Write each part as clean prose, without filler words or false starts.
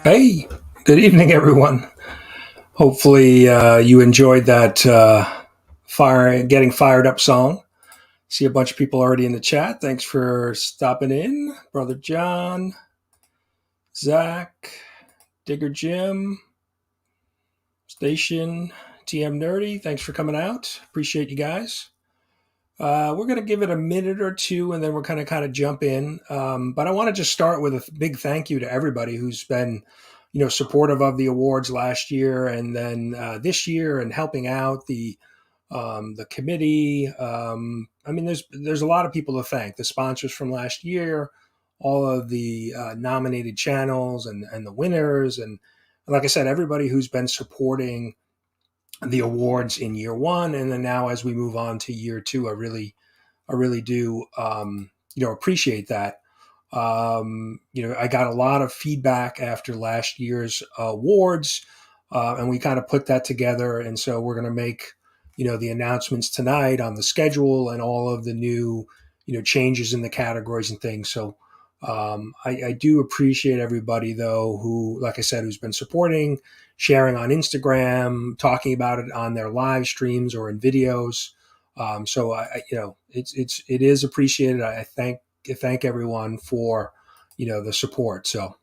Hey, good evening, everyone. Hopefully, you enjoyed that getting fired up song. See a bunch of people already in the chat. Thanks for stopping in, brother John, Zach, Digger Jim, Station, TM Nerdy. Thanks for coming out. Appreciate you guys. We're going to give it a minute or two, and then we're going to kind of jump in. But I want to just start with a big thank you to everybody who's been, supportive of the awards last year, and then this year, and helping out the committee. I mean, there's a lot of people to thank. The sponsors from last year, all of the nominated channels, and the winners, and like I said, everybody who's been supporting the awards in year one, and then now as we move on to year two, I really do appreciate that. I got a lot of feedback after last year's awards, and we kind of put that together, and so we're going to make the announcements tonight on the schedule and all of the new changes in the categories and things. So I do appreciate everybody, though, who, like I said, who's been supporting, sharing on Instagram, talking about it on their live streams or in videos. So it is appreciated. I thank everyone for the support. So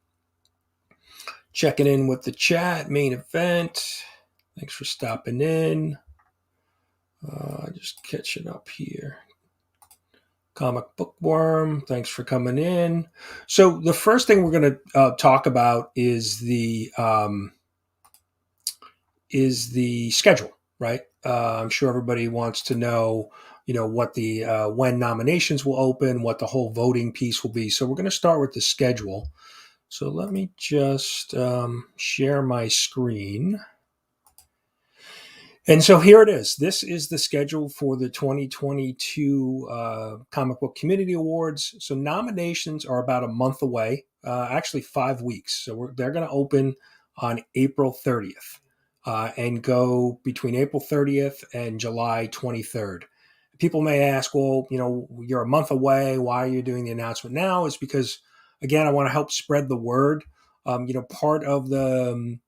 checking in with the chat, main event. Thanks for stopping in. Just catching up here. Comic Bookworm, thanks for coming in. So the first thing we're going to talk about is the schedule, right? I'm sure everybody wants to know, what the when nominations will open, what the whole voting piece will be. So we're going to start with the schedule. So let me just share my screen. And so here it is. This is the schedule for the 2022 Comic Book Community Awards. So nominations are about a month away, actually 5 weeks. So they're going to open on April 30th and go between April 30th and July 23rd. People may ask, well, you're a month away. Why are you doing the announcement now? It's because, again, I want to help spread the word. Part of the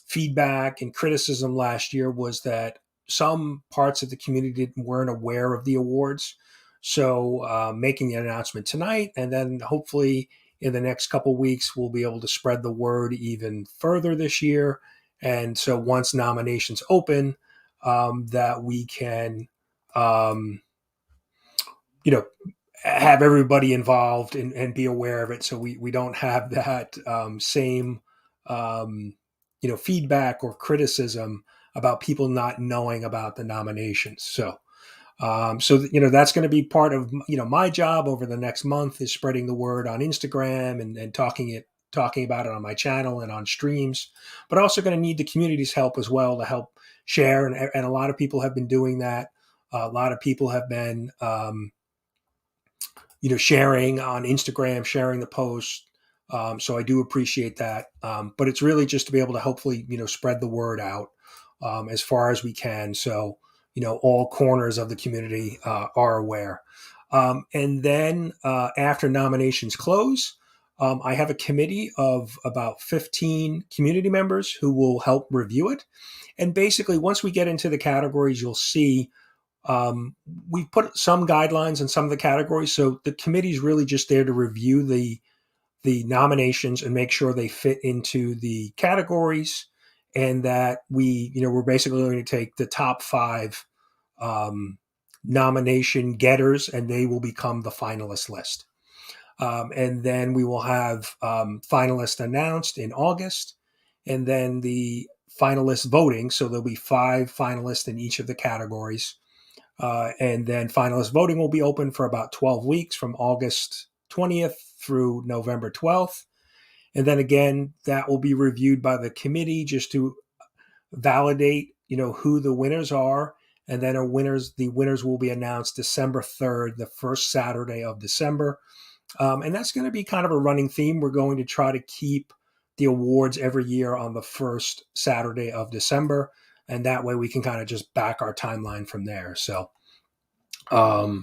feedback and criticism last year was that some parts of the community weren't aware of the awards. So making the announcement tonight, and then hopefully in the next couple of weeks, we'll be able to spread the word even further this year. And so once nominations open, that we can, have everybody involved and be aware of it. So we don't have that same, feedback or criticism about people not knowing about the nominations. So that's going to be part of my job over the next month, is spreading the word on Instagram and talking about it on my channel and on streams, but also going to need the community's help as well to help share. And a lot of people have been doing that. A lot of people have been, sharing on Instagram, sharing the post. So I do appreciate that. But it's really just to be able to hopefully, spread the word out as far as we can. So, all corners of the community are aware. And then after nominations close, I have a committee of about 15 community members who will help review it. And basically, once we get into the categories, you'll see we've put some guidelines in some of the categories. So the committee is really just there to review the nominations and make sure they fit into the categories, and that we're basically going to take the top 5 nomination getters, and they will become the finalist list. And then we will have finalists announced in August, and then the finalist voting. So there'll be 5 finalists in each of the categories. And then finalist voting will be open for about 12 weeks, from August 20th through November 12th. And then again, that will be reviewed by the committee just to validate, who the winners are. And then the winners will be announced December 3rd, the first Saturday of December. And that's going to be kind of a running theme. We're going to try to keep the awards every year on the first Saturday of December. And that way we can kind of just back our timeline from there. So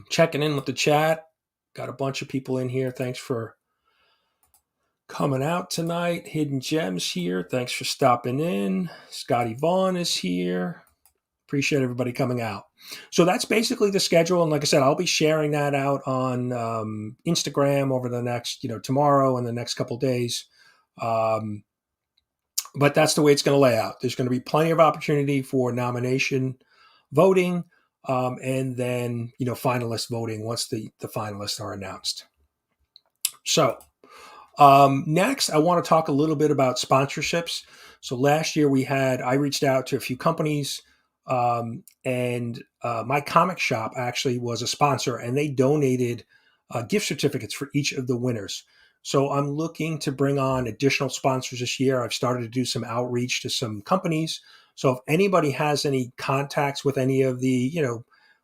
checking in with the chat. Got a bunch of people in here. Thanks for Coming out tonight, Hidden Gems here. Thanks for stopping in. Scotty Vaughn is here. Appreciate everybody coming out. So that's basically the schedule. And like I said, I'll be sharing that out on Instagram over the next, tomorrow and the next couple days. But that's the way it's going to lay out. There's going to be plenty of opportunity for nomination voting, and then finalist voting once the finalists are announced. So next, I want to talk a little bit about sponsorships. So last year I reached out to a few companies, and my comic shop actually was a sponsor, and they donated gift certificates for each of the winners. So I'm looking to bring on additional sponsors this year. I've started to do some outreach to some companies. So if anybody has any contacts with any of the,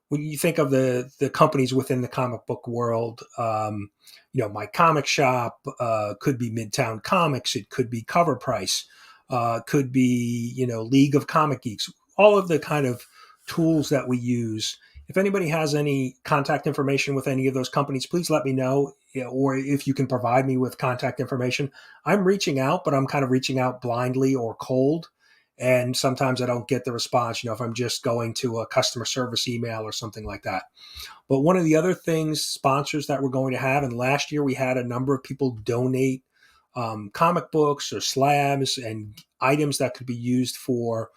when you think of the companies within the comic book world, my comic shop could be Midtown Comics, it could be Cover Price, could be League of Comic Geeks, all of the kind of tools that we use. If anybody has any contact information with any of those companies, please let me know, or if you can provide me with contact information. I'm reaching out, but I'm kind of reaching out blindly or cold. And sometimes I don't get the response, if I'm just going to a customer service email or something like that. But one of the other things, sponsors that we're going to have, and last year we had a number of people donate comic books or slabs and items that could be used for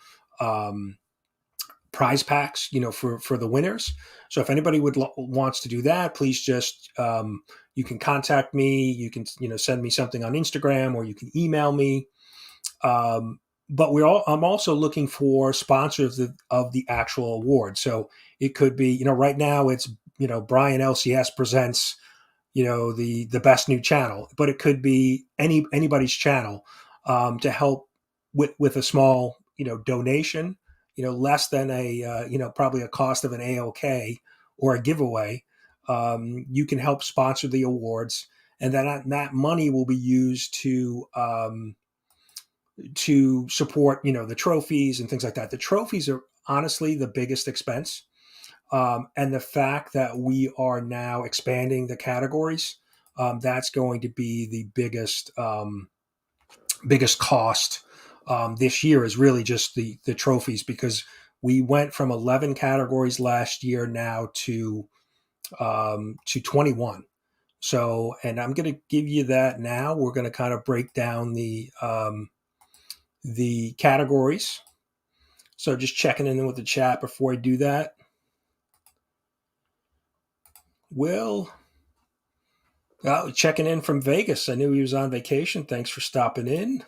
prize packs, for the winners. So if anybody wants to do that, please just you can contact me. You can send me something on Instagram, or you can email me. But I'm also looking for sponsors of the actual award. So it could be, right now it's, Brian LCS presents, the best new channel, but it could be anybody's channel, to help with a small, donation, less than probably a cost of an AOK or a giveaway. You can help sponsor the awards, and then that money will be used to support, the trophies and things like that. The trophies are honestly the biggest expense. And the fact that we are now expanding the categories, that's going to be the biggest cost this year, is really just the trophies, because we went from 11 categories last year now to 21. So, and I'm going to give you that now. We're going to kind of break down the categories. So just checking in with the chat before I do that. Will, checking in from Vegas. I knew he was on vacation. Thanks for stopping in.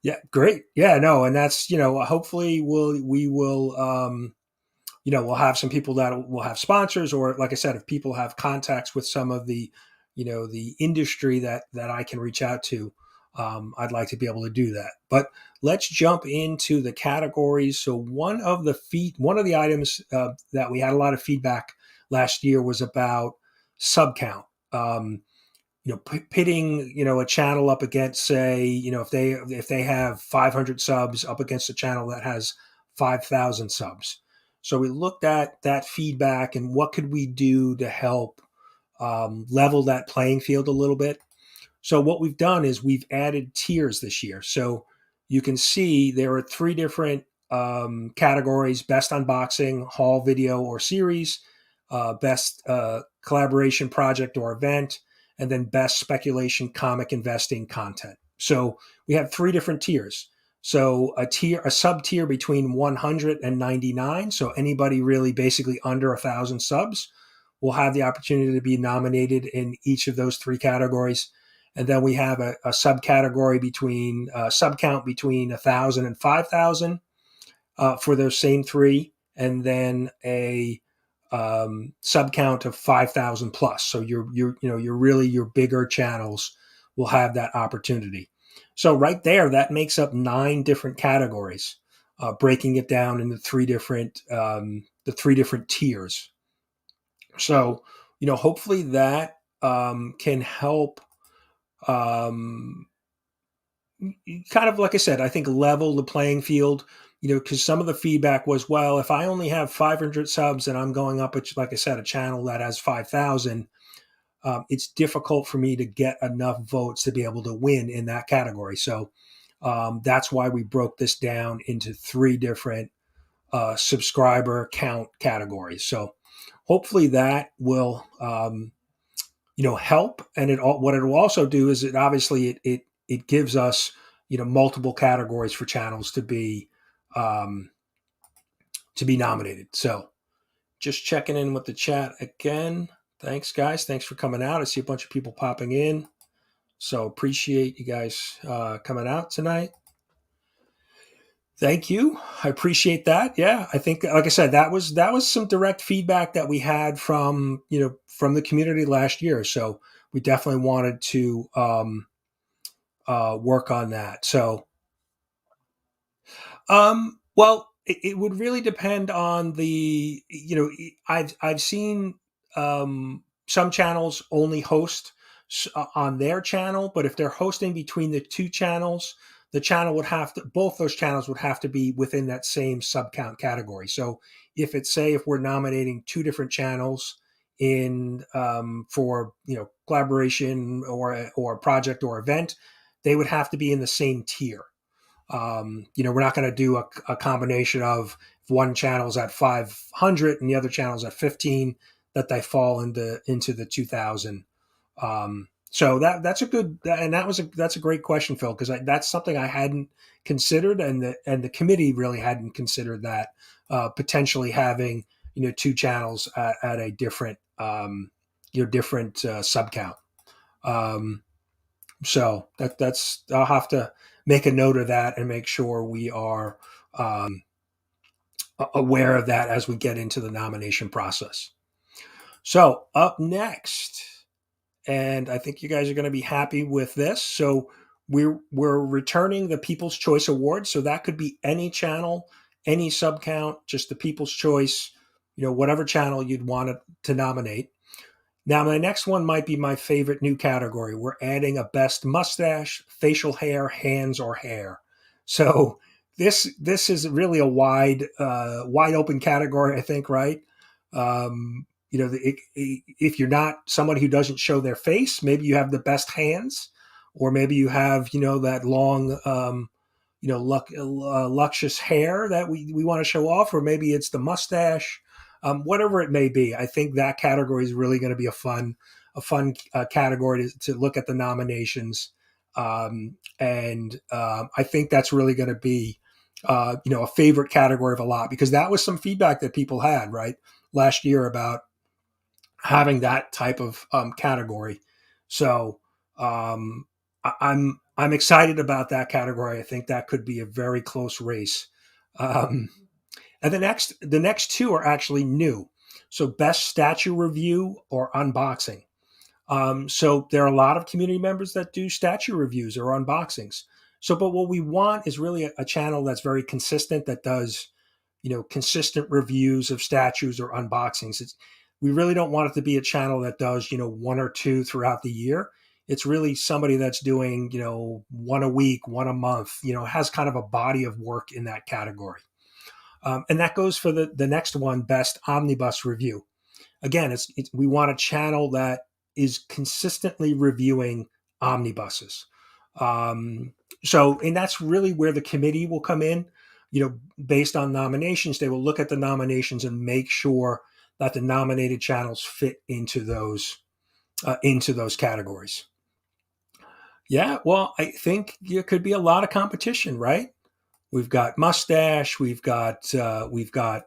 Yeah, great. Yeah, no, and that's, hopefully we will we'll have some people that will have sponsors, or like I said, if people have contacts with some of the, the industry that I can reach out to, I'd like to be able to do that. But let's jump into the categories. So one of the items that we had a lot of feedback last year was about sub count. Pitting a channel up against, say, if they have 500 subs up against a channel that has 5,000 subs. So we looked at that feedback and what could we do to help level that playing field a little bit. So what we've done is we've added tiers this year. So you can see there are 3 different categories: best unboxing, haul, video, or series, best collaboration project or event, and then best speculation, comic investing content. So we have 3 different tiers. So a sub tier between 100 and 99. So anybody really basically under 1,000 subs will have the opportunity to be nominated in each of those 3 categories. And then we have a subcategory between sub count between 1,000 and 5,000 for those same 3, and then a sub count of 5,000 plus. So your bigger channels will have that opportunity. So right there, that makes up 9 different categories, breaking it down into 3 different tiers. So hopefully that can help. Kind of, like I said, I think level the playing field, because some of the feedback was, well, if I only have 500 subs and I'm going up, like I said, a channel that has 5,000, it's difficult for me to get enough votes to be able to win in that category. So that's why we broke this down into three different subscriber count categories. So hopefully that will help. And what it will also do is it gives us multiple categories for channels um, to be nominated. So just checking in with the chat again. Thanks, guys. Thanks for coming out. I see a bunch of people popping in. So appreciate you guys coming out tonight. Thank you. I appreciate that. Yeah, I think, like I said, that was some direct feedback that we had from the community last year. So we definitely wanted to work on that. So, well, it would really depend on I've seen some channels only host on their channel, but if they're hosting between the two channels, the channel would have to both those channels would have to be within that same sub count category. So if we're nominating two different channels in for collaboration or project or event, they would have to be in the same tier. We're not going to do a combination of if one channel's at 500 and the other channel's at 15, that they fall into the 2000. So that's a good, and that's a great question, Phil, because that's something I hadn't considered, and the committee really hadn't considered that potentially having two channels at a different different sub count. So that's I'll have to make a note of that and make sure we are aware of that as we get into the nomination process. So up next, and I think you guys are going to be happy with this. So we're returning the People's Choice Awards. So that could be any channel, any sub count, just the People's Choice, whatever channel you'd want to nominate. Now, my next one might be my favorite new category. We're adding a best mustache, facial hair, hands, or hair. So this is really a wide open category, I think, right? If you're not somebody who doesn't show their face, maybe you have the best hands, or maybe you have that long luscious hair that we want to show off, or maybe it's the mustache. Whatever it may be, I think that category is really going to be a fun category to look at the nominations, and I think that's really going to be a favorite category of a lot, because that was some feedback that people had right last year about having that type of category. So I'm excited about that category. I think that could be a very close race. And the next two are actually new. So best statue review or unboxing. So there are a lot of community members that do statue reviews or unboxings. So, but what we want is really a channel that's very consistent, that does, consistent reviews of statues or unboxings. We really don't want it to be a channel that does, one or two throughout the year. It's really somebody that's doing, one a week, one a month, has kind of a body of work in that category. And that goes for the next one, best omnibus review. Again, we want a channel that is consistently reviewing omnibuses. And that's really where the committee will come in. Based on nominations, they will look at the nominations and make sure that the nominated channels fit into those categories. Yeah, well, I think there could be a lot of competition, right? We've got mustache. We've got we've got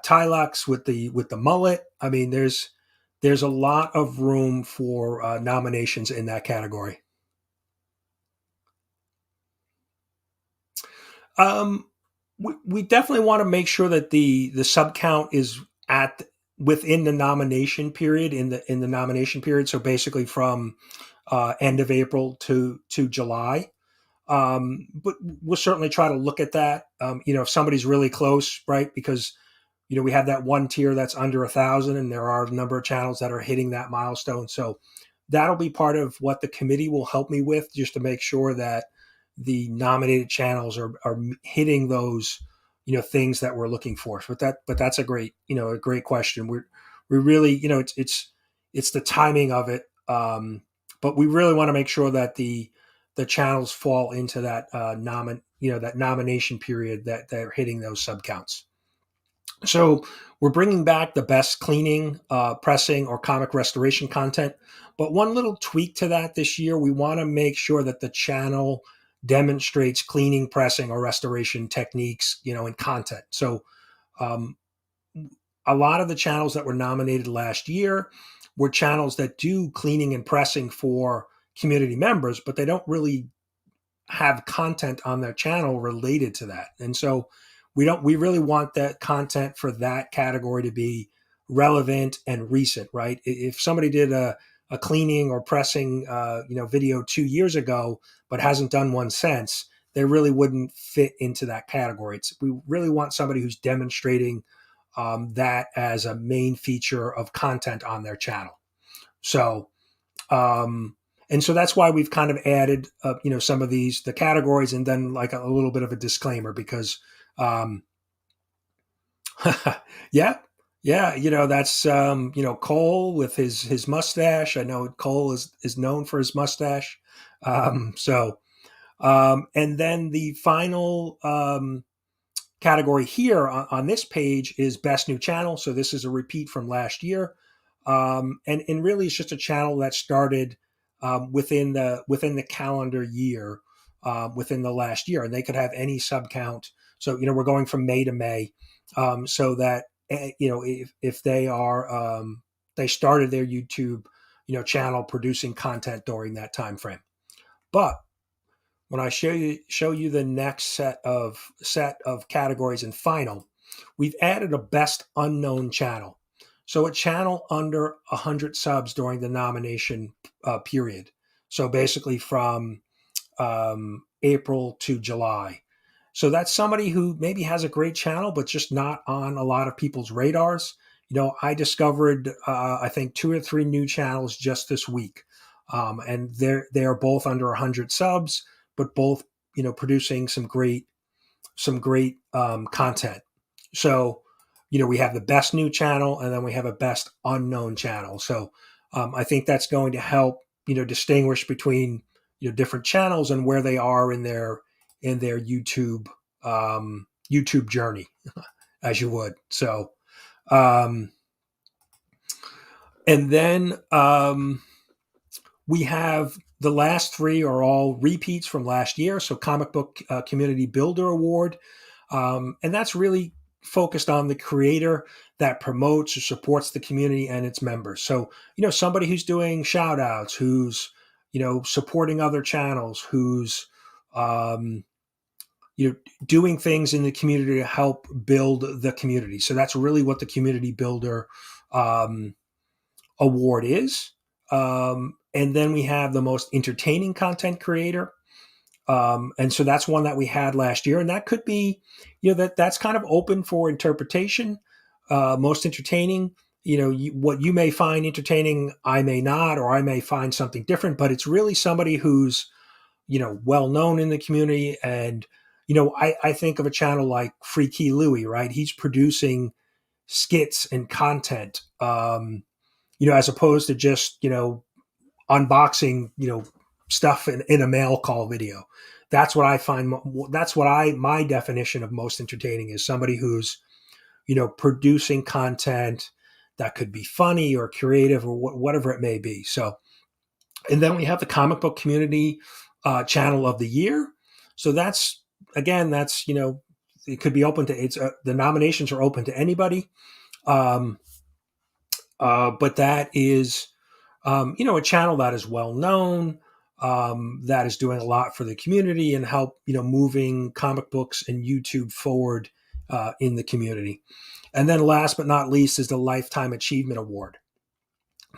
Tilux with the mullet. I mean, there's a lot of room for nominations in that category. We definitely want to make sure that the sub count is within the nomination period in the nomination period. So basically from end of April to July. But we'll certainly try to look at that. If somebody's really close, right? Because we have that one tier that's under 1,000, and there are a number of channels that are hitting that milestone. So that'll be part of what the committee will help me with, just to make sure that the nominated channels are hitting those things that we're looking for. But that's a great question. We're we really, it's the timing of it. But we really want to make sure that the channels fall into that that nomination period that they're hitting those sub counts. So we're bringing back the best cleaning, pressing, or comic restoration content. But one little tweak to that this year, we want to make sure that the channel demonstrates cleaning, pressing, or restoration techniques, and content. So um, a lot of the channels that were nominated last year were channels that do cleaning and pressing for community members, but they don't really have content on their channel related to that. And so we really want that content for that category to be relevant and recent, right? If somebody did a cleaning or pressing video 2 years ago but hasn't done one since, they really wouldn't fit into that category. We really want somebody who's demonstrating that as a main feature of content on their channel. So and so that's why we've kind of added, some of the categories, and then like a little bit of a disclaimer because, yeah, yeah, that's Cole with his mustache. I know Cole is known for his mustache. And then the final category here on this page is best new channel. So this is a repeat from last year. And really it's just a channel that started within the calendar year, within the last year, and they could have any sub count. So we're going from May to May, so that if they are they started their YouTube channel producing content during that time frame. But when I show you the next set of categories and final, we've added a best unknown channel. So a channel under 100 subs during the nomination period. So basically from April to July. So that's somebody who maybe has a great channel, but just not on a lot of people's radars. I discovered, I think 2 or 3 new channels just this week. And they're both under 100 subs, but both, producing some great content. So, we have the best new channel, and then we have a best unknown channel. So I think that's going to help, distinguish between, different channels and where they are in their YouTube journey, as you would. So, and then we have the last 3 are all repeats from last year. So Comic Book Community Builder Award. And that's really focused on the creator that promotes or supports the community and its members. So, somebody who's doing shout outs, who's, supporting other channels, who's, doing things in the community to help build the community. So that's really what the Community Builder Award is. And then we have the most entertaining content creator. And so that's one that we had last year, and that could be, that's kind of open for interpretation. Most entertaining, what you may find entertaining, I may not, or I may find something different, but it's really somebody who's, well known in the community. And, I think of a channel like Freaky Louie, right? He's producing skits and content, as opposed to just, unboxing, stuff in a mail call video. That's what I find. That's what my definition of most entertaining is somebody who's, producing content that could be funny or creative or whatever it may be. So, and then we have the Comic Book Community Channel of the Year. So that's, again, that's, it could be open to, the nominations are open to anybody. But that is, a channel that is well known, that is doing a lot for the community and help, moving comic books and YouTube forward in the community. And then last but not least is the Lifetime Achievement Award,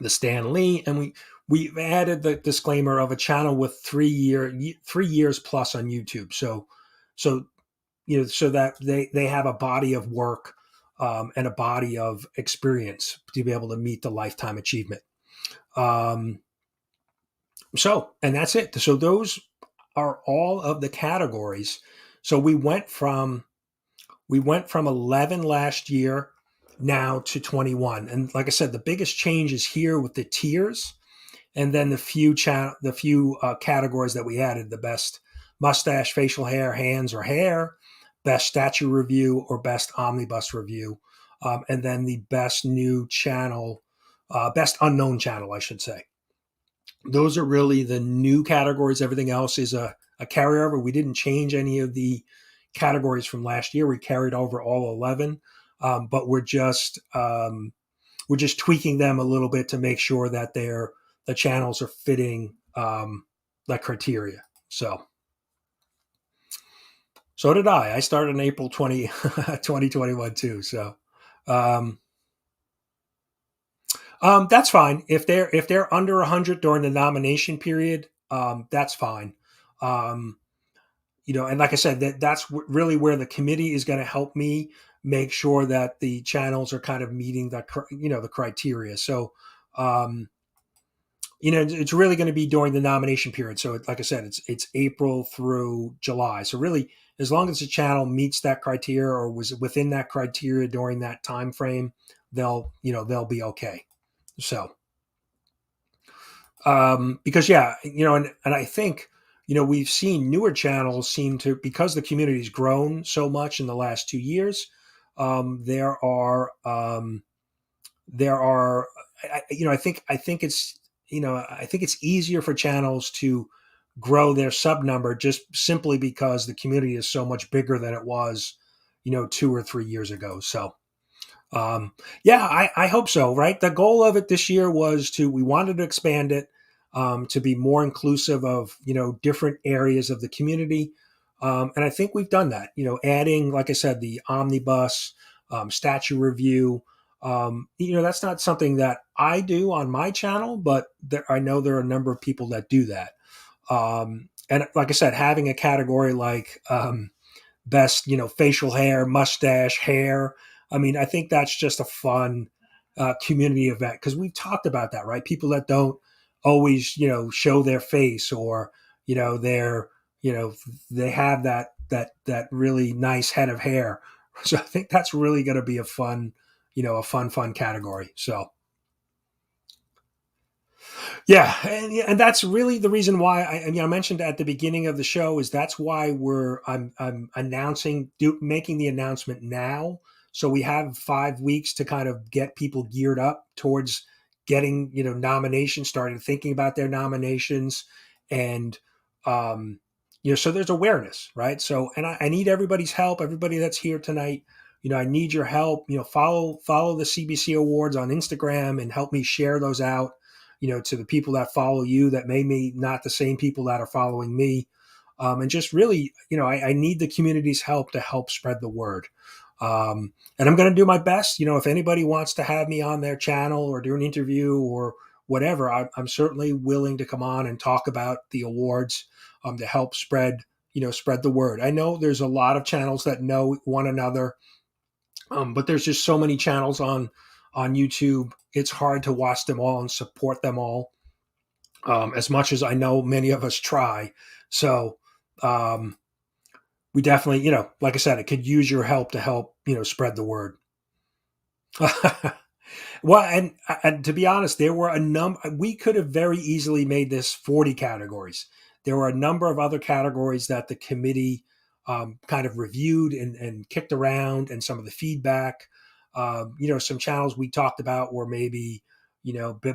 the Stan Lee. And we've added the disclaimer of a channel with 3 years plus on YouTube. So that they have a body of work and a body of experience to be able to meet the lifetime achievement. And that's it. So those are all of the categories. So we went from 11 last year. now to 21. And like I said, the biggest change is here with the tiers, and then the few categories that we added: the best mustache, facial hair, hands, or hair, best statue review, or best omnibus review, and then the best new channel, best unknown channel, I should say. Those are really the new categories. Everything else is a carryover. We didn't change any of the categories from last year. We carried over all 11, but we're just tweaking them a little bit to make sure that the channels are fitting the criteria. So did I. I started in April 2021 too. So that's fine. If they're under 100 during the nomination period, that's fine. And like I said, that's really where the committee is going to help me make sure that the channels are kind of meeting the criteria. So, it's really going to be during the nomination period. So, like I said, it's April through July. So, really, as long as the channel meets that criteria or was within that criteria during that time frame, they'll be okay. So, because and I think we've seen newer channels seem to, because the community's grown so much in the last 2 years. There are I think it's easier for channels to grow their sub number just simply because the community is so much bigger than it was 2 or 3 years ago. So I hope so. Right, the goal of it this year was we wanted to expand it, to be more inclusive of different areas of the community, and I think we've done that. Adding, like I said, the omnibus, statue review. That's not something that I do on my channel, but I know there are a number of people that do that. And like I said, having a category like best, facial hair, mustache, hair. I mean, I think that's just a fun community event, because we've talked about that, right? People that don't always, show their face, or they're, they have that really nice head of hair. So I think that's really going to be a fun category. So yeah, and that's really the reason why I mentioned at the beginning of the show, is that's why I'm making the announcement now, so we have 5 weeks to kind of get people geared up towards getting nominations, started thinking about their nominations, and so there's awareness, right? So, and I need everybody's help, everybody that's here tonight. I need your help. Follow the CBC Awards on Instagram and help me share those out, to the people that follow you, that may be not the same people that are following me. And just really, I need the community's help to help spread the word. And I'm going to do my best. If anybody wants to have me on their channel or do an interview or whatever, I'm certainly willing to come on and talk about the awards, to help spread the word. I know there's a lot of channels that know one another, but there's just so many channels on YouTube. It's hard to watch them all and support them all, as much as I know many of us try. So we definitely, like I said, it could use your help to help spread the word. Well, and to be honest, there were a number. We could have very easily made this 40 categories. There were a number of other categories that the committee kind of reviewed and kicked around, and some of the feedback. Some channels we talked about were maybe,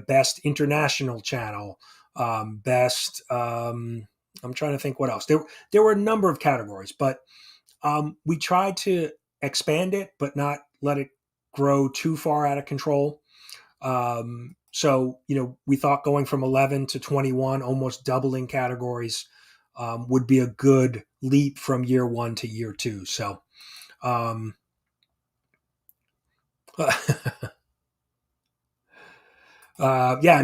best international channel, best. I'm trying to think what else. There were a number of categories, but we tried to expand it, but not let it grow too far out of control. So, we thought going from 11 to 21, almost doubling categories, would be a good leap from year 1 to year 2. So, I'm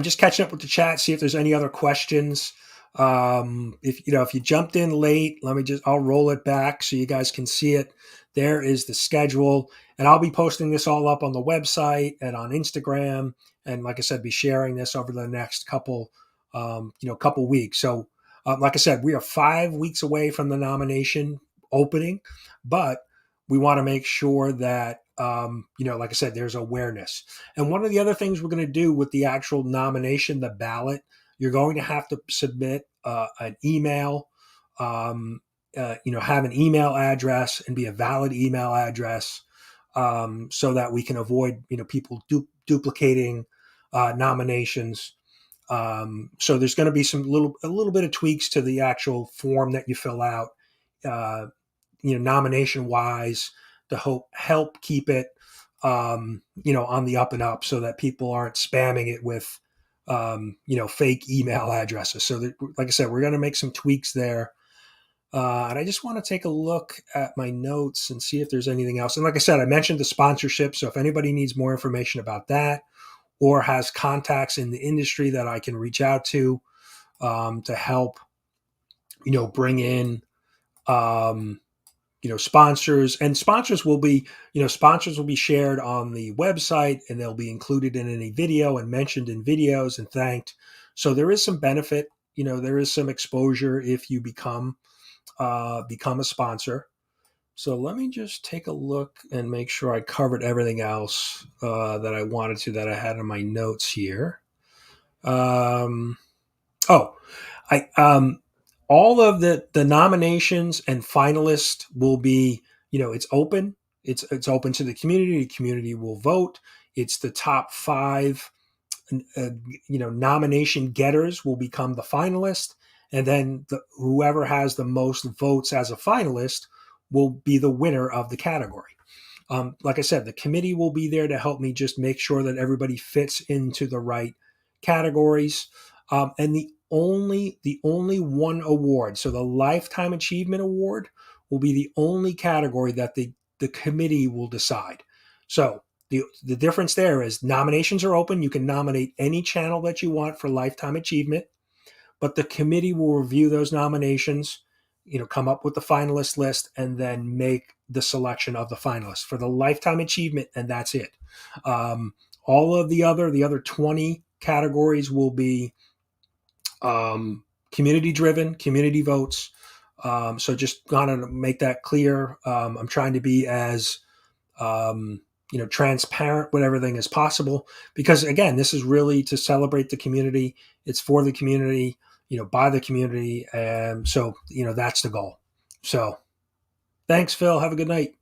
just catching up with the chat, see if there's any other questions. If you jumped in late, I'll roll it back so you guys can see it. There is the schedule, and I'll be posting this all up on the website and on Instagram. And like I said, be sharing this over the next couple weeks. So, like I said, we are 5 weeks away from the nomination opening, but we want to make sure that like I said, there's awareness. And one of the other things we're going to do with the actual nomination, the ballot, you're going to have to submit an email, have an email address and be a valid email address, so that we can avoid, people duplicating nominations. So there's going to be a little bit of tweaks to the actual form that you fill out, uh, nomination wise, to help keep it, on the up and up, so that people aren't spamming it with, fake email addresses. So that, like I said, we're going to make some tweaks there. And I just want to take a look at my notes and see if there's anything else. And like I said, I mentioned the sponsorship. So if anybody needs more information about that, or has contacts in the industry that I can reach out to help, bring in, sponsors, and sponsors will be shared on the website, and they'll be included in any video and mentioned in videos and thanked. So there is some benefit, there is some exposure if you become a sponsor. So let me just take a look and make sure I covered everything else that I wanted to, that I had in my notes here. Oh, I all of the nominations and finalists will be, it's open. It's open to the community. The community will vote. It's the top five, nomination getters will become the finalist, and then whoever has the most votes as a finalist will be the winner of the category. Like I said, the committee will be there to help me just make sure that everybody fits into the right categories. And the only one award, so the Lifetime Achievement Award, will be the only category that the committee will decide. So the difference there is nominations are open. You can nominate any channel that you want for lifetime achievement, but the committee will review those nominations, come up with the finalist list, and then make the selection of the finalists for the lifetime achievement, and that's it. All of the other 20 categories will be community driven, community votes. So just gotta make that clear. I'm trying to be as transparent with everything as possible, because again, this is really to celebrate the community. It's for the community, by the community, and so that's the goal. So thanks, Phil. Have a good night.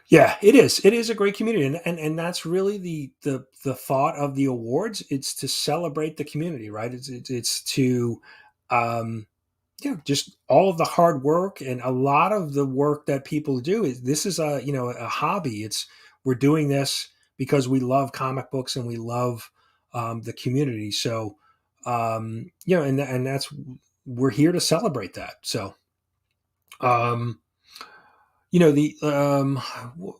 Yeah, it is. It is a great community, and that's really the thought of the awards. It's to celebrate the community, right? It's to, um, just all of the hard work, and a lot of the work that people do is, this is a hobby. We're doing this because we love comic books and we love, the community. So, and that's, we're here to celebrate that. So, um, the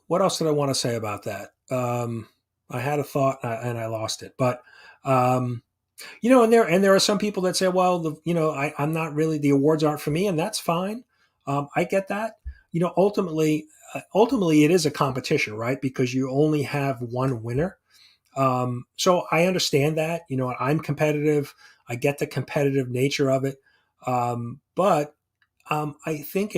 what else did I want to say about that? I had a thought, and I lost it, but, um, and there are some people that say, well, I'm not really, the awards aren't for me, and that's fine. I get that. Ultimately, it is a competition, right? Because you only have one winner. So I understand that. I'm competitive. I get the competitive nature of it. But I think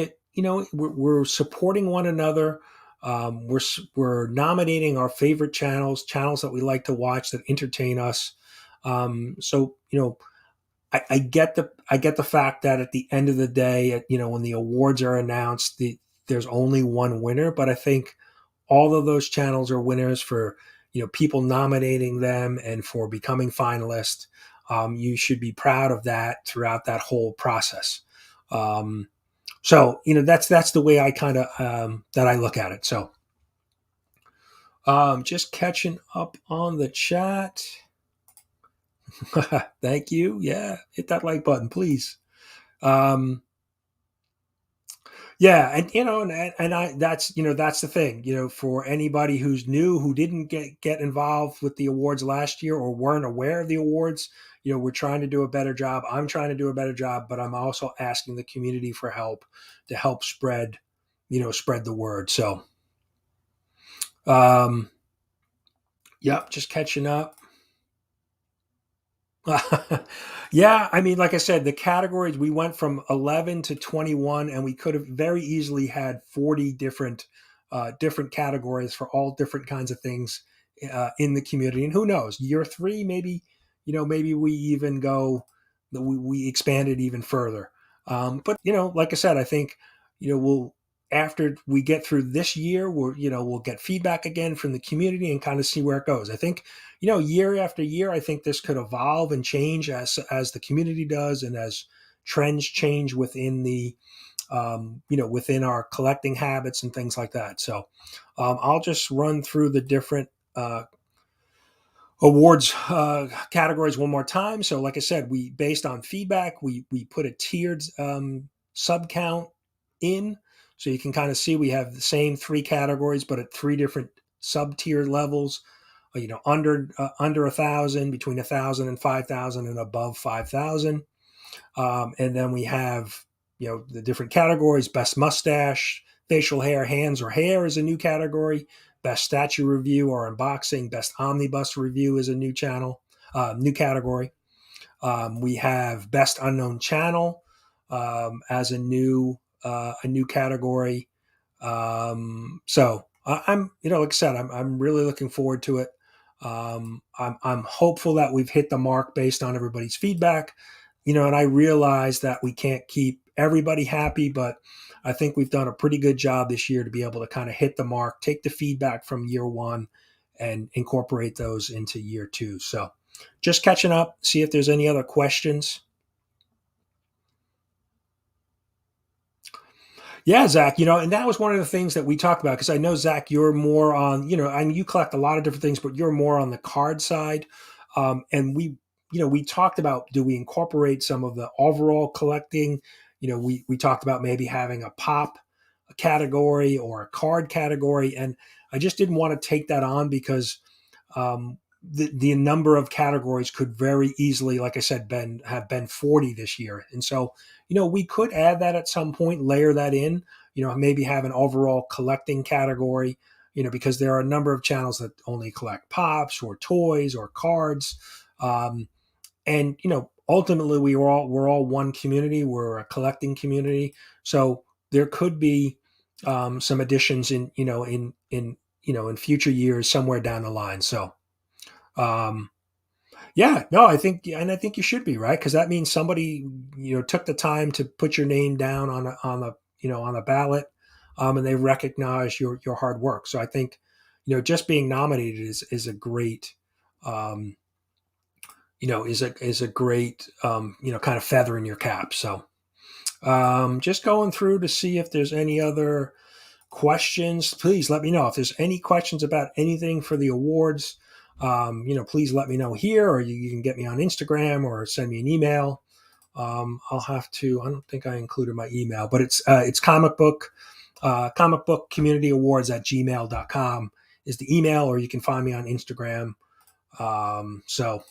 we're supporting one another. We're nominating our favorite channels that we like to watch, that entertain us. So I get the fact that at the end of the day, when the awards are announced, there's only one winner. But I think all of those channels are winners for, people nominating them and for becoming finalists. You should be proud of that throughout that whole process. So that's the way I kind of, that I look at it. So, just catching up on the chat. Thank you. Yeah, hit that like button, please. Um, yeah, and I that's the thing. For anybody who's new, who didn't get involved with the awards last year, or weren't aware of the awards, we're trying to do a better job. I'm trying to do a better job, but I'm also asking the community for help, to help spread the word. So, yep, just catching up. Yeah, I mean, like I said, the categories we went from 11 to 21, and we could have very easily had 40 different categories for all different kinds of things in the community. And who knows, year three, maybe maybe we even go we expand it even further. But like I said, I think we'll after we get through this year, we'll get feedback again from the community and kind of see where it goes. I think year after year, I think this could evolve and change as the community does, and as trends change within the within our collecting habits and things like that. So I'll just run through the different awards categories one more time. So like I said, we based on feedback, we put a tiered sub count in, so you can kind of see we have the same three categories but at three different sub tier levels. Under 1,000, between 1,000 and 5,000, and above 5,000. And then we have the different categories: best mustache, facial hair, hands, or hair is a new category. Best statue review or unboxing. Best omnibus review is a new category. We have best unknown channel as a new category. I'm like I said, I'm really looking forward to it. I'm hopeful that we've hit the mark based on everybody's feedback. And I realize that we can't keep everybody happy, but I think we've done a pretty good job this year to be able to kind of hit the mark, take the feedback from year one, and incorporate those into year two. So just catching up, see if there's any other questions. Yeah, Zach, and that was one of the things that we talked about, because I know, Zach, you're more on, I mean, you collect a lot of different things, but you're more on the card side. And we talked about, do we incorporate some of the overall collecting? We talked about maybe having a pop category or a card category. And I just didn't want to take that on because the number of categories could very easily, like I said, have been 40 this year. And so, we could add that at some point, layer that in, maybe have an overall collecting category, because there are a number of channels that only collect pops or toys or cards. And, ultimately we're all one community. We're a collecting community. So there could be some additions in future years somewhere down the line. So, um, yeah, no, I think you should be, right, because that means somebody took the time to put your name down on a ballot, and they recognize your hard work. So I think just being nominated is a great um, is a great kind of feather in your cap. So just going through to see if there's any other questions. Please let me know if there's any questions about anything for the awards. Please let me know here, or you can get me on Instagram or send me an email. I'll have to. I don't think I included my email, but it's comic book community awards at gmail.com is the email, or you can find me on Instagram. So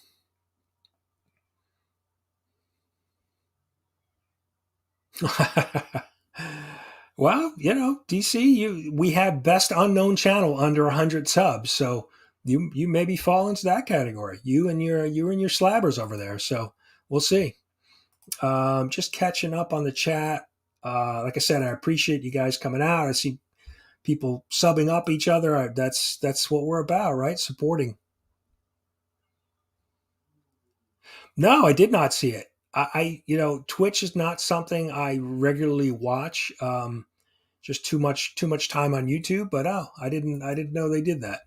well, DC, we have best unknown channel under 100 subs, so you maybe fall into that category. You and your slabbers over there. So we'll see. Just catching up on the chat. Like I said, I appreciate you guys coming out. I see people subbing up each other. That's what we're about, right? Supporting. No, I did not see it. Twitch is not something I regularly watch. Just too much time on YouTube. But oh, I didn't know they did that.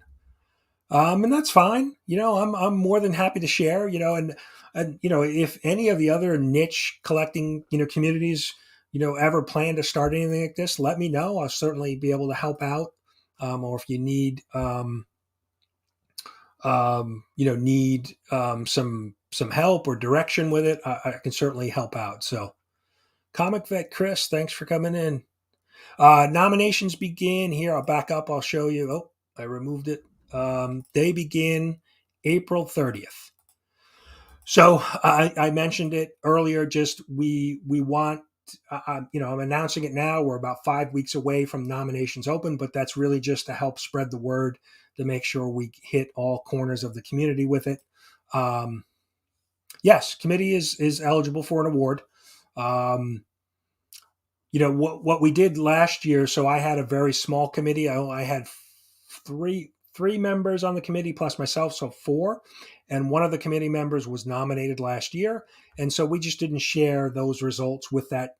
And that's fine. I'm more than happy to share. And if any of the other niche collecting communities ever plan to start anything like this, let me know. I'll certainly be able to help out. Or if you need some help or direction with it, I can certainly help out. So, Comic Vet Chris, thanks for coming in. Nominations begin here. I'll back up. I'll show you. Oh, I removed it. They begin April 30th. So I mentioned it earlier. Just we want, I'm announcing it now. We're about 5 weeks away from nominations open, but that's really just to help spread the word, to make sure we hit all corners of the community with it. Yes, committee is eligible for an award. Um, what we did last year. So I had a very small committee. I had three members on the committee plus myself, so four. And one of the committee members was nominated last year, and so we just didn't share those results with that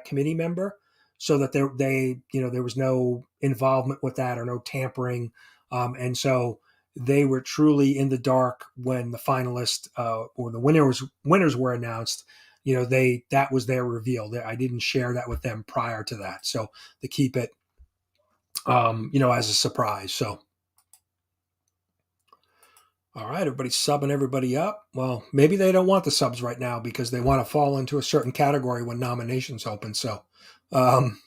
committee member, so that there was no involvement with that or no tampering, and so they were truly in the dark when the finalists or the winners were announced. That was their reveal. I didn't share that with them prior to that, so to keep it as a surprise. So all right, everybody's subbing everybody up. Well, maybe they don't want the subs right now because they want to fall into a certain category when nominations open. So, um,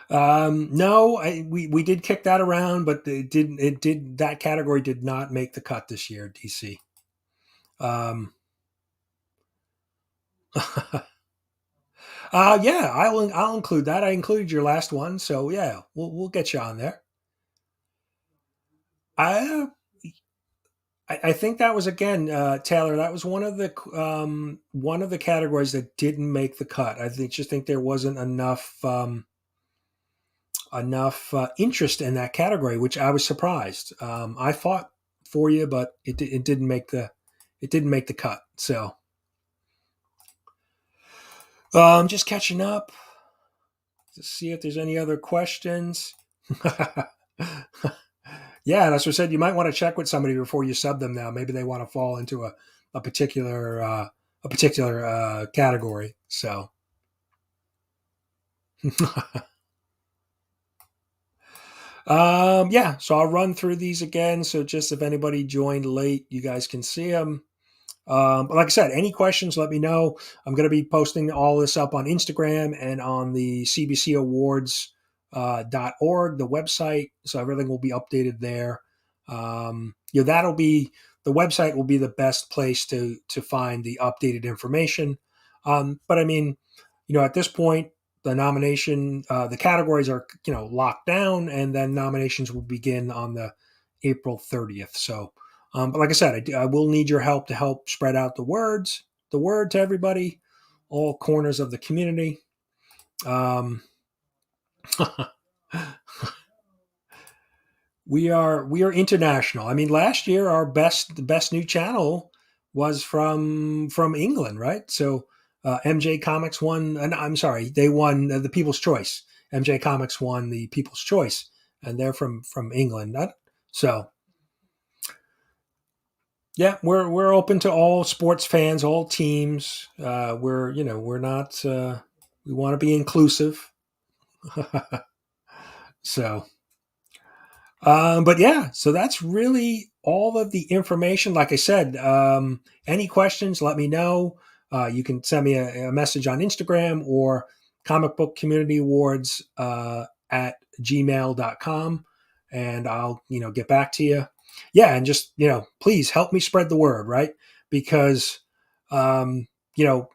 no, we did kick that around, but that category did not make the cut this year, DC. Yeah, I'll include that. I included your last one, so yeah, we'll get you on there. I I think that was again, Taylor. That was one of the categories that didn't make the cut. Just think there wasn't enough interest in that category, which I was surprised. I fought for you, but it didn't make the cut. So just catching up to see if there's any other questions. Yeah, that's what I said. You might want to check with somebody before you sub them. Now, maybe they want to fall into a particular category. So, yeah. So I'll run through these again. So just if anybody joined late, you guys can see them. But like I said, any questions, let me know. I'm going to be posting all this up on Instagram and on the CBC Awards .org, the website. So everything will be updated there. That'll be the website will be the best place to find the updated information. But I mean, at this point, the categories are locked down, and then nominations will begin on the April 30th. So, but like I said, I will need your help to help spread out the word to everybody, all corners of the community. Um, we are international. I mean, last year our the best new channel was from England, right? So MJ Comics won. And I'm sorry, they won the People's Choice. MJ Comics won the People's Choice, and they're from England. So yeah, we're open to all sports fans, all teams. We're not. We want to be inclusive. So. But yeah, so that's really all of the information. Like I said, any questions, let me know. You can send me a message on Instagram or Comic Book Community Awards at gmail.com, and I'll get back to you. Yeah, and just please help me spread the word, right? Because um, you know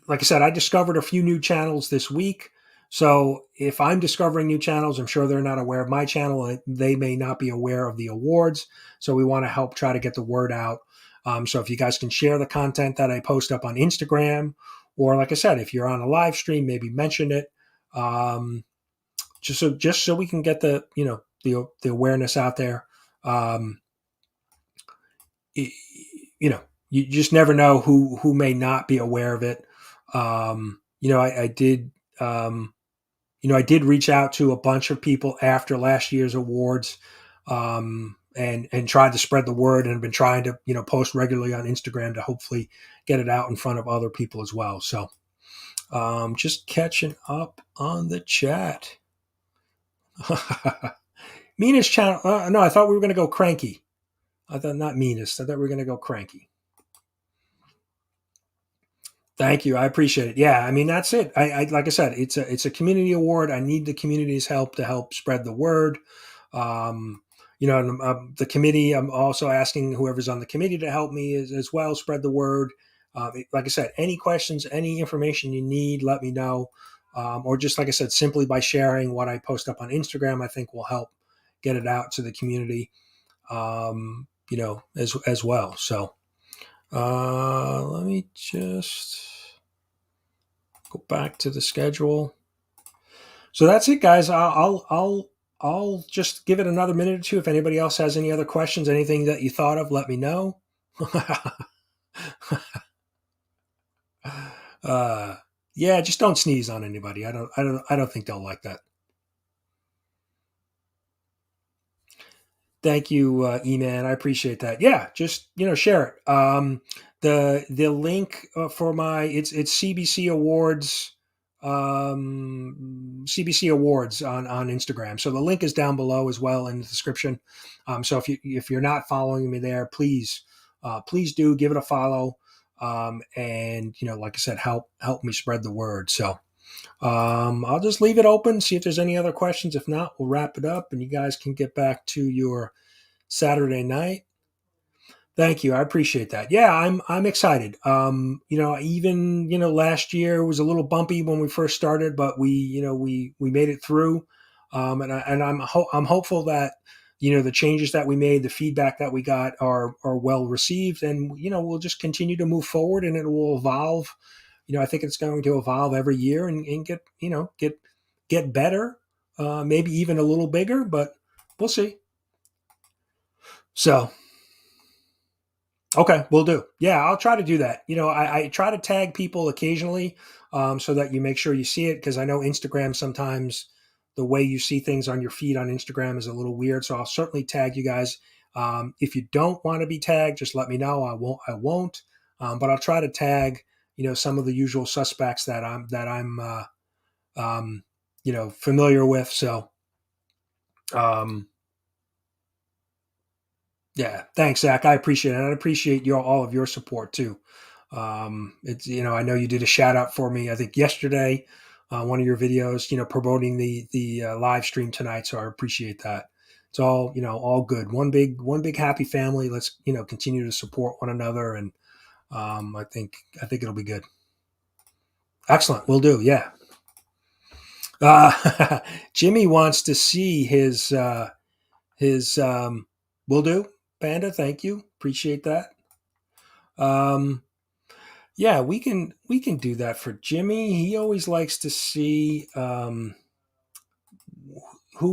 like I said, I discovered a few new channels this week. So if I'm discovering new channels, I'm sure they're not aware of my channel, and they may not be aware of the awards. So we want to help try to get the word out. So if you guys can share the content that I post up on Instagram, or like I said, if you're on a live stream, maybe mention it. Just so we can get the awareness out there. Um, you just never know who may not be aware of it. I did. I did reach out to a bunch of people after last year's awards, and tried to spread the word, and have been trying to post regularly on Instagram to hopefully get it out in front of other people as well. So, just catching up on the chat. Meanest channel? No, I thought we were going to go cranky. I thought not meanest. I thought we were going to go cranky. Thank you. I appreciate it. Yeah, I mean that's it. I like I said, it's a community award. I need the community's help to help spread the word. The committee. I'm also asking whoever's on the committee to help me as well spread the word. Like I said, any questions, any information you need, let me know. Or just like I said, simply by sharing what I post up on Instagram, I think will help get it out to the community. as well. So let me just go back to the schedule. So that's it, guys. I'll just give it another minute or two. If anybody else has any other questions, anything that you thought of, let me know. Yeah, just don't sneeze on anybody. I don't think they'll like that. Thank you, E-Man. I appreciate that. Yeah, just share it. The link for my it's CBC Awards, CBC Awards on Instagram. So the link is down below as well in the description. So if you're not following me there, please do give it a follow. And like I said, help me spread the word. So I'll just leave it open, see if there's any other questions. If not, we'll wrap it up and you guys can get back to your Saturday night. Thank you. I appreciate that. Yeah, I'm excited. Even last year was a little bumpy when we first started, but we made it through. And I'm hopeful that the changes that we made, the feedback that we got are well received, and we'll just continue to move forward, and it will evolve. I think it's going to evolve every year and get better, maybe even a little bigger, but we'll see. So, okay, we'll do. Yeah, I'll try to do that. I try to tag people occasionally so that you make sure you see it, because I know Instagram sometimes the way you see things on your feed on Instagram is a little weird. So I'll certainly tag you guys. If you don't want to be tagged, just let me know. I won't. But I'll try to tag some of the usual suspects that I'm familiar with. So yeah, thanks, Zach. I appreciate it. And I appreciate all of your support too. It's I know you did a shout out for me, I think yesterday, one of your videos, promoting the live stream tonight. So I appreciate that. It's all good. One big happy family. Let's continue to support one another, and I think it'll be good. Excellent. We'll do. Yeah. Jimmy wants to see his will do. Panda, thank you. Appreciate that. Yeah, we can do that for Jimmy. He always likes to see who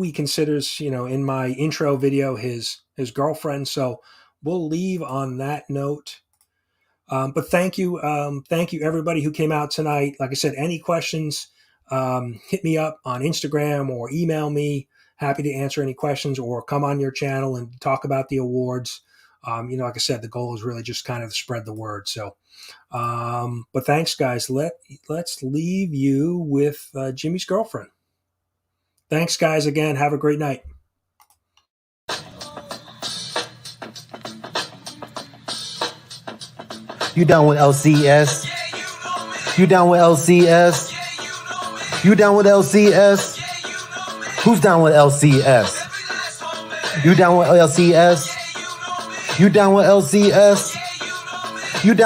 he considers, in my intro video, his girlfriend. So we'll leave on that note. But thank you everybody who came out tonight. Like I said, any questions, hit me up on Instagram or email me. Happy to answer any questions, or come on your channel and talk about the awards. Like I said, the goal is really just kind of spread the word. So, but thanks, guys. Let's leave you with Jimmy's girlfriend. Thanks, guys. Again, have a great night. You down with LCS? You down with LCS? You down with LCS? Who's down with LCS? You down with LCS? You down with LCS? You down